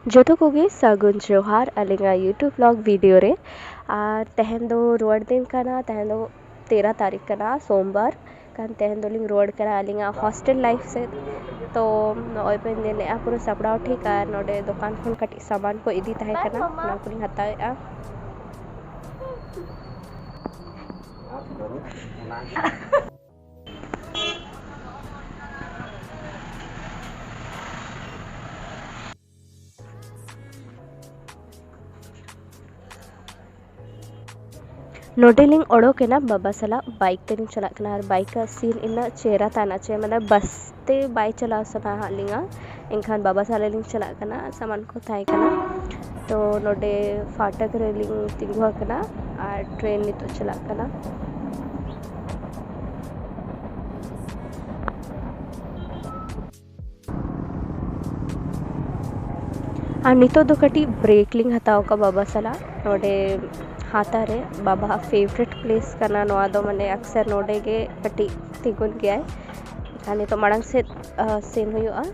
जो कोगे सागुन जोहार अलिंगा YouTube blog video रे और तहन दो रुआड़ दिन कना तहन दो 13 तारीख कना सोमवार कान तहन दो लिंग रुआड़ कना अलिंगा हॉस्टल लाइफ से तो नॉय पे नेले आ पूरा सपड़ाव ठीक आ नोडे दुकान खन कटी सामान को इदी तहे कना ना कुलिंग हतावे आ नोडेलिंग ओडोकेना बाबा सला बाइक तेलिंग चलाकना और बाइक का सीन इना चेहरा ताना चे मतलब बस ते बाइक चला सना हालिंगा इनखान बाबा साला लिंग चलाकना सामान को थाई कना तो नोडे फाटक रेलिंग तिंगुआ कना और ट्रेन नितो चलाकना और नितो दो कटी ब्रेक लिंग हताओ का बाबा सला नोडे हाथा रे बाबा फेवरेट प्लेस कना नोआ दो मने अक्सर नोडे गे कटी तिगुन गया खाने तो मड़ंग से सेन हुआ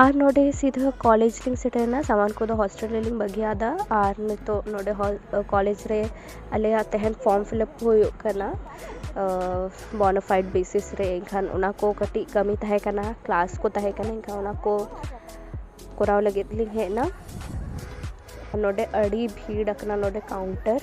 और नोडे सीधा कॉलेज लिंग सेटना सामान को दो हॉस्टल लिंग बगियादा और नितो नोडे कॉलेज रे अले तहन फॉर्म फिलअप हुयो कना बोनाफाइड बेसिस रे इनखान उना को कटी कमी तहे कना क्लास को तहे कना इनखान उना को कोराव लगे लिंग है ना नोडे अड़ी भीड़ अकना नोडे काउंटर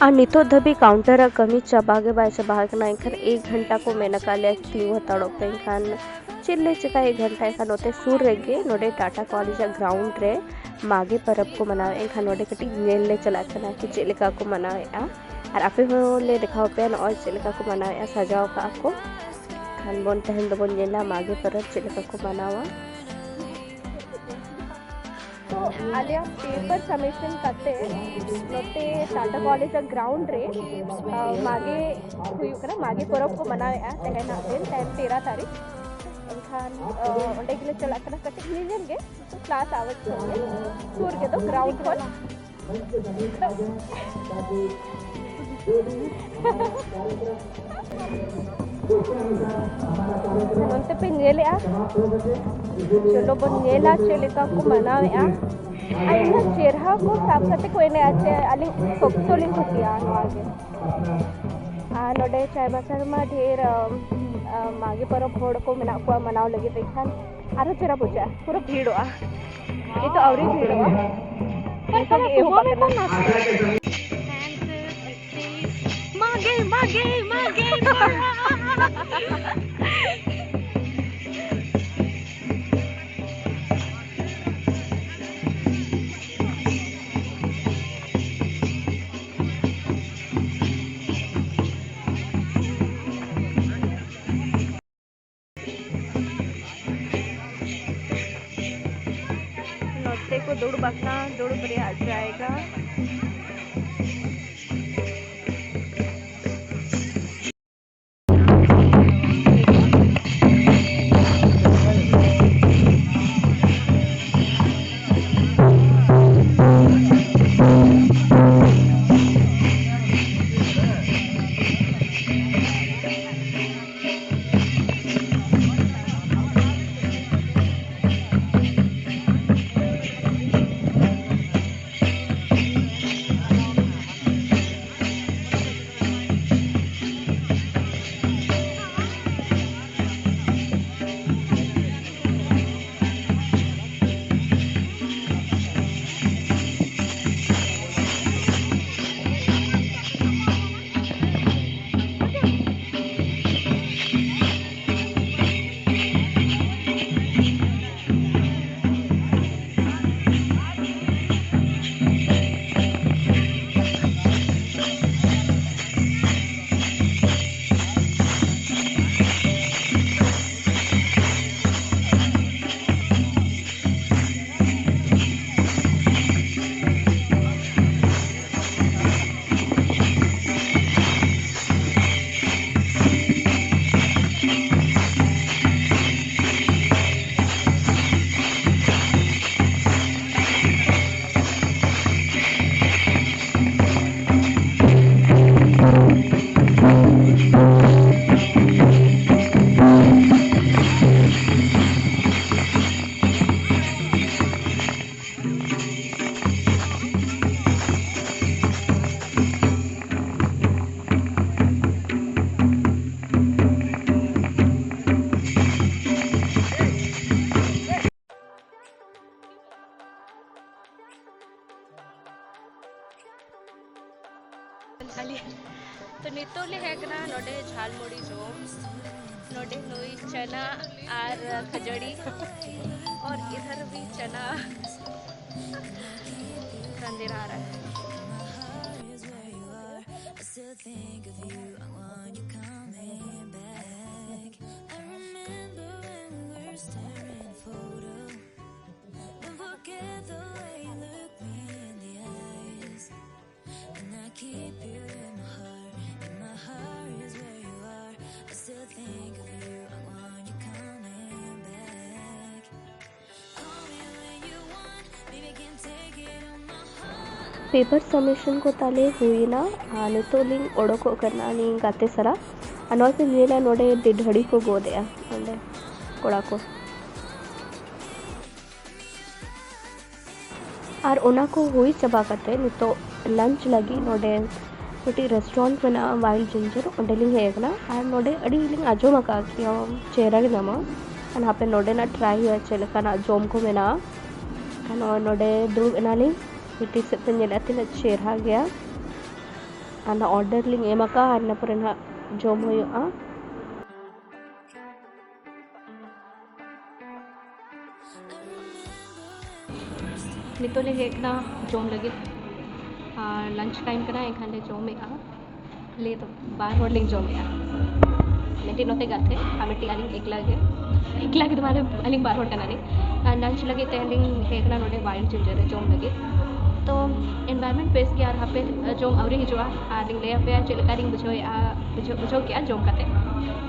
और नितो धबी काउंटर कमी चबागे बाय चबागना इनखान 1 घंटा को मेनका ले क्लिंग हताड़ो पे इनखान चिल्ले चिका 1 घंटा इनखान होते सूर रेगे नोडे टाटा कॉलेज ग्राउंड रे मागे परब को मनावे इनखान नोडे कटी नेल ले चला कना कि चिलिका को मनावे आ और आपे हो ले दिखाओ पे न और चिलिका को मनावे आ सजाओ का को खान बोन तहन दो बोन नेला मागे परब चिलिका को मनावा तो आलिया पेपर सबमिशन करते नोते टाटा कॉलेज ग्राउंड रे मागे हुई करा मागे परब को मनावे आ तहना दिन 13 तारीख इनखान ओंडे गिले चला कना कटे नीलेन गे तो क्लास आवत होंगे सूर के तो ग्राउंड पर नोते पे नेले आ चलो बन नेला चिलिका को मनावे आ आइना चेहरा को साफ करते कोई ने आचे अली फोक्सोलिंग होतिया आगे नोडे चाय मसरमा ढेर मागे परब होड़ को मनाव लगे देखन आरो चेहरा बुझा पूरा भीड़वा ये तो औरी भीड़वा पर सब एहो पकड़ना मागे मागे मागे नोते को दौड़ बकना दौड़ पर आ जाएगा खाली तो नितो ले हेकना नोडे झालमुड़ी जोम नोडे हुई चना और खजड़ी और इधर भी चना अंधेरा आ रहा है। पेपर सबमिशन को ताले हुई ना नितो लिंग ओडोको करना लिंग गाते सरा अनोर पे लेना नोडे डिढड़ी को गोदया नोडे कोड़ा को और ओना को हुई चबा करते नितो लंच लगी नोडे मिट्टी रेस्टोरेंट में ना वाइल्ड जिंजर ओंडेलिंग हेगना और नोडे अड़ी लिंग आजोम का चेहरा के नामा और यहाँ पे नोडे ना ट्राई हुआ चलेका ना जोम को में ना नोडे दुब एना लिंग मिट्टी से तीन चेहरा गया आना ऑर्डर लिंग एमका आना पर ना जोम हुआ नितो ले हेकना जोम लगे लंच टाइम करा एखाने जोमे ले तो बार होड़ लिंग जोमे मिट्टी नोते गाथे मिट्टी अलिंग एकला के तुम्हारे अलिंग बार होड़ करना ले लंच लगे ते अलिंग हेकना नोडे वाइल्ड जिंजर जोम लगे तो एनवायरनमेंट बेस के यहाँ पे जोम आवरी हिजुआ लिंग ले पे चलका लिंग बुझो क्या जोम काते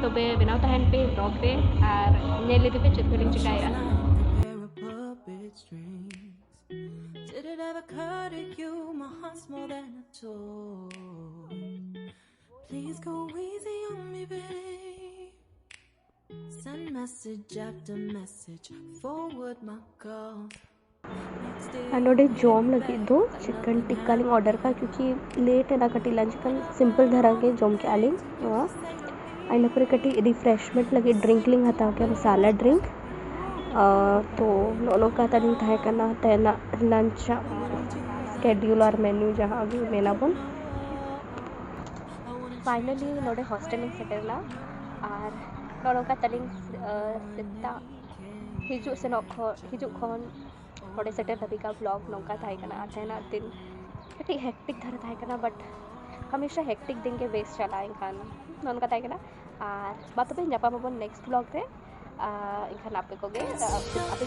तो बे बनाव तहन पे ब्लॉग पे और ने ले पे चल लिंग चिकाया Did it ever occur to you my heart's more than a toy? Please go easy on me, babe. Send message after message, forward my call. नोडे जोम लगे दो चिकन टिक्का लिंग ऑर्डर का क्योंकि लेट है ना कटी लंच का सिंपल धरा के जोम के आलिंग आइना पर कटी रिफ्रेशमेंट लगे ड्रिंक लिंग हता के मसाला ड्रिंक तो नोनो का तनिंग थाय करना तेना लंच स्केड्यूल और मेन्यू जहाँ भी मेना बोल फाइनली नोडे हॉस्टल सेटलना और नोनो का तनिंग सिता हिजू से हिजू खन नोडे सेटल तभी का ब्लॉग नौका थाय करना तेना दिन कटी हेक्टिक धर थाय करना बट हमेशा हेक्टिक दिन के बेस चला इनखान नोन का थाय करना और बात पे जापा मबन नेक्स्ट ब्लॉग रे इनखान आप पे कोगे आप पे